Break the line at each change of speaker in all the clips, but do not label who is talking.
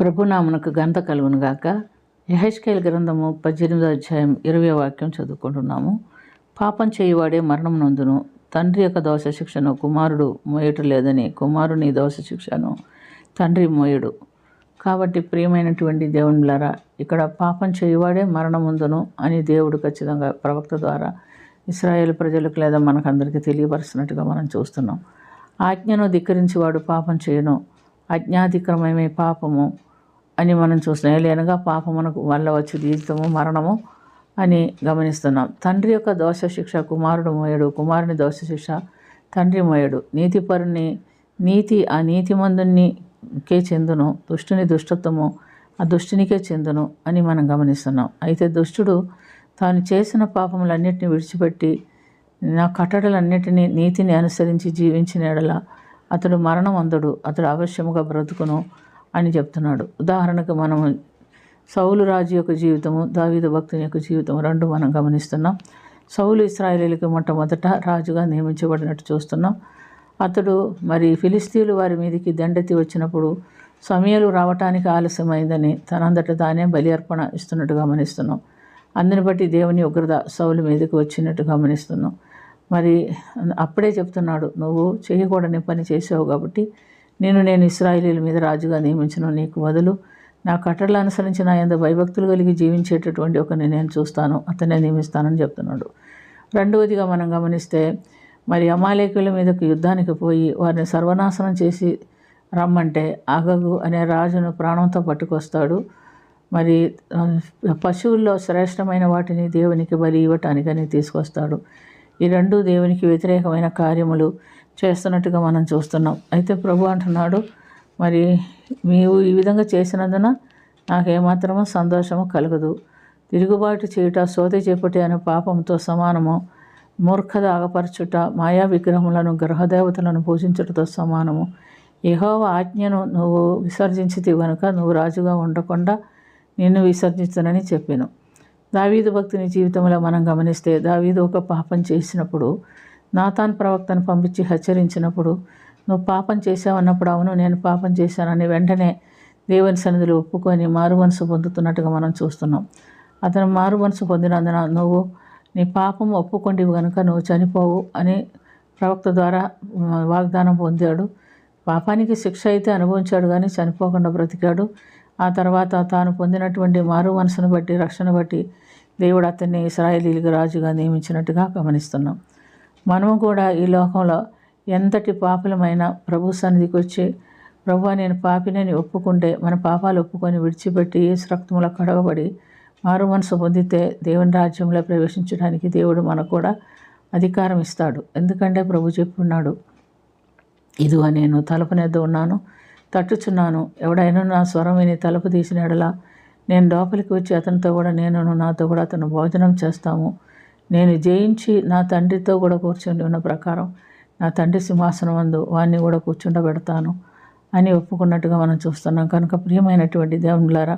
ప్రభునామనకు ఘనత కలుగును గాక. యెహెజ్కేలు గ్రంథము 18వ అధ్యాయం 20వ వాక్యం చదువుకుంటున్నాము. పాపం చేయువాడే మరణం నందును, తండ్రి యొక్క దోష శిక్షను కుమారుడు మోయటం లేదని కుమారుని దోష శిక్షను తండ్రి మోయడు. కాబట్టి ప్రియమైనటువంటి దేవునిలారా, ఇక్కడ పాపం చేయువాడే మరణముందును అని దేవుడు ఖచ్చితంగా ప్రవక్త ద్వారా ఇశ్రాయేలు ప్రజలకు లేదా మనకందరికీ తెలియపరుస్తున్నట్టుగా మనం చూస్తున్నాం. ఆజ్ఞను ధిక్కరించి వాడు పాపం చేయను, అజ్ఞాతిక్రమమే పాపము అని మనం చూస్తున్నాం. ఏలైనగా పాపమునకు వల్ల వచ్చి జీవితము మరణము అని గమనిస్తున్నాం. తండ్రి యొక్క దోష శిక్ష కుమారుడు మోయడు, కుమారుని దోష శిక్ష తండ్రి మోయడు. నీతిపరుని నీతి ఆ నీతిమంతునికే చెందును, దుష్టుని దుష్టత్వము ఆ దుష్టునికే చెందును అని మనం గమనిస్తున్నాం. అయితే దుష్టుడు తాను చేసిన పాపములన్నిటిని విడిచిపెట్టి నా కట్టడలన్నిటినీ నీతిని అనుసరించి జీవించిన ఎడల అతడు మరణం అందడు, అతడు అవశ్యముగా బ్రతుకును అని చెప్తున్నాడు. ఉదాహరణకు మనము సౌలు రాజు యొక్క జీవితము, దావీదు భక్తుని యొక్క జీవితం రెండు మనం గమనిస్తున్నాం. సౌలు ఇశ్రాయేలీయులకు మొట్టమొదట రాజుగా నియమించబడినట్టు చూస్తున్నాం. అతడు మరి ఫిలిస్తీయులు వారి మీదకి దండెత్తి వచ్చినప్పుడు సమయాలు రావటానికి ఆలస్యమైందని తనంతట తానే బలి అర్పణ ఇస్తున్నట్టు గమనిస్తున్నాం. అందుని బట్టి దేవుని ఉగ్రత సౌలు మీదకి వచ్చినట్టు గమనిస్తున్నాం. మరి అప్పుడే చెప్తున్నాడు, నువ్వు చేయకూడని పని చేసావు కాబట్టి నేను ఇశ్రాయేలీయుల మీద రాజుగా నియమించను, నీకు బదులు నా కట్టడలు అనుసరించి నా యందు భయభక్తులు కలిగి జీవించేటటువంటి ఒకరిని నేను చూస్తాను, అతనే నియమిస్తానని చెప్తున్నాడు. రెండవదిగా మనం గమనిస్తే మరి అమాలేకుల మీదకు యుద్ధానికి పోయి వారిని సర్వనాశనం చేసి రమ్మంటే అగగు అనే రాజును ప్రాణంతో పట్టుకొస్తాడు. మరి పశువుల్లో శ్రేష్టమైన వాటిని దేవునికి బలి ఇవ్వటానికని తీసుకొస్తాడు. ఈ రెండు దేవునికి వ్యతిరేకమైన కార్యములు చేస్తున్నట్టుగా మనం చూస్తున్నాం. అయితే ప్రభు అంటున్నాడు, మరి నీవు ఈ విధంగా చేసినందున నాకేమాత్రమో సంతోషము కలగదు. తిరుగుబాటు చేయుట, సోదె చేపటి అనే పాపంతో సమానము. మూర్ఖత అగపరచుట, మాయా విగ్రహములను గ్రహదేవతలను పూజించుటతో సమానము. యెహోవా ఆజ్ఞను నువ్వు విసర్జించితివి గనుక నువ్వు రాజుగా ఉండకుండా నిన్ను విసర్జించనని చెప్పాను. దావీదు భక్తుని జీవితంలో మనం గమనిస్తే దావీదు ఒక పాపం చేసినప్పుడు నాతాన్ ప్రవక్తను పంపించి హెచ్చరించినప్పుడు నువ్వు పాపం చేసావన్నప్పుడు అవును నేను పాపం చేశానని వెంటనే దేవుని సన్నిధిలో ఒప్పుకొని మారు మనసు పొందుతున్నట్టుగా మనం చూస్తున్నాం. అతను మారు మనసు పొందినందున నువ్వు నీ పాపం ఒప్పుకొంటివి కనుక నువ్వు చనిపోవు అని ప్రవక్త ద్వారా వాగ్దానం పొందాడు. పాపానికి శిక్ష అయితే అనుభవించాడు కానీ చనిపోకుండా బ్రతికాడు. ఆ తర్వాత తాను పొందినటువంటి మారు మనసును బట్టి రక్షణ బట్టి దేవుడు అతన్ని ఇశ్రాయేలీయులకు రాజుగా నియమించినట్టుగా గమనిస్తున్నాం. మనము కూడా ఈ లోకంలో ఎంతటి పాపులమైనా ప్రభు సన్నిధికి వచ్చి ప్రభువా నేను పాపినని ఒప్పుకుంటే మన పాపాలు ఒప్పుకొని విడిచిపెట్టి యేసు రక్తంలో కడగబడి మారు మనసు పొందితే దేవుని రాజ్యంలో ప్రవేశించడానికి దేవుడు మనకు కూడా అధికారం ఇస్తాడు. ఎందుకంటే ప్రభు చెప్పున్నాడు, ఇదిగో నేను తలుపునెద్ద ఉన్నాను, తట్టుచున్నాను, ఎవడైనా నా స్వరం విని తలుపు తీసిన ఎడల నేను లోపలికి వచ్చి అతనితో కూడా నాతో కూడా అతను భోజనం చేస్తాము. నేను జయించి నా తండ్రితో కూడా కూర్చొని ఉన్న ప్రకారం నా తండ్రి సింహాసనం అందు వాడిని కూడా కూర్చుండబెడతాను అని ఒప్పుకున్నట్టుగా మనం చూస్తున్నాం. కనుక ప్రియమైనటువంటి దేవునిలారా,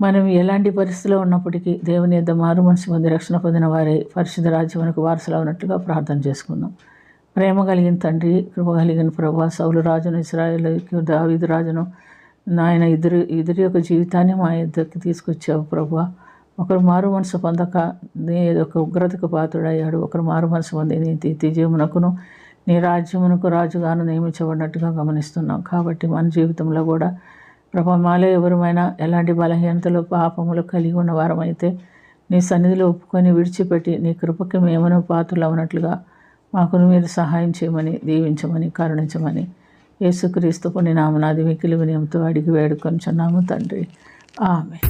మనం ఎలాంటి పరిస్థితిలో ఉన్నప్పటికీ దేవుని యొద్ద మారు మనసు పొంది రక్షణ పొందిన వారే పరిశుద్ధ రాజ్యమునకు వారసులు ఉన్నట్టుగా ప్రార్థన చేసుకుందాం. ప్రేమ కలిగిన తండ్రి, కృప కలిగిన ప్రభు, సౌలు రాజును ఇశ్రాయేలుకి దావీదు రాజును నాయన ఇద్దరి యొక్క జీవితాన్ని మా ఇద్దరికి తీసుకొచ్చావు ప్రభు. ఒకరు మారు మనసు పొందక నీ యొక్క ఉగ్రతకు పాత్రుడయ్యాడు, ఒకరు మారు మనసు పొంది నీ నిత్యజీవమునకును నీ రాజ్యమునకు రాజుగాను నియమించబడినట్టుగా గమనిస్తున్నాం. కాబట్టి మన జీవితంలో కూడా ప్రభు మాలో ఎవరమైనా ఎలాంటి బలహీనతలు పాపములు కలిగి ఉన్న వారమైతే నీ సన్నిధిలో ఒప్పుకొని విడిచిపెట్టి నీ కృపకి మేమను పాత్రలు అవునట్లుగా మాకు మీరు సహాయం చేయమని, దీవించమని, కరుణించమని యేసుక్రీస్తు పుణ్య నామమున మిక్కిలి వినయంతో అడిగి వేడుకొనుచున్నాము తండ్రి. ఆమేన్.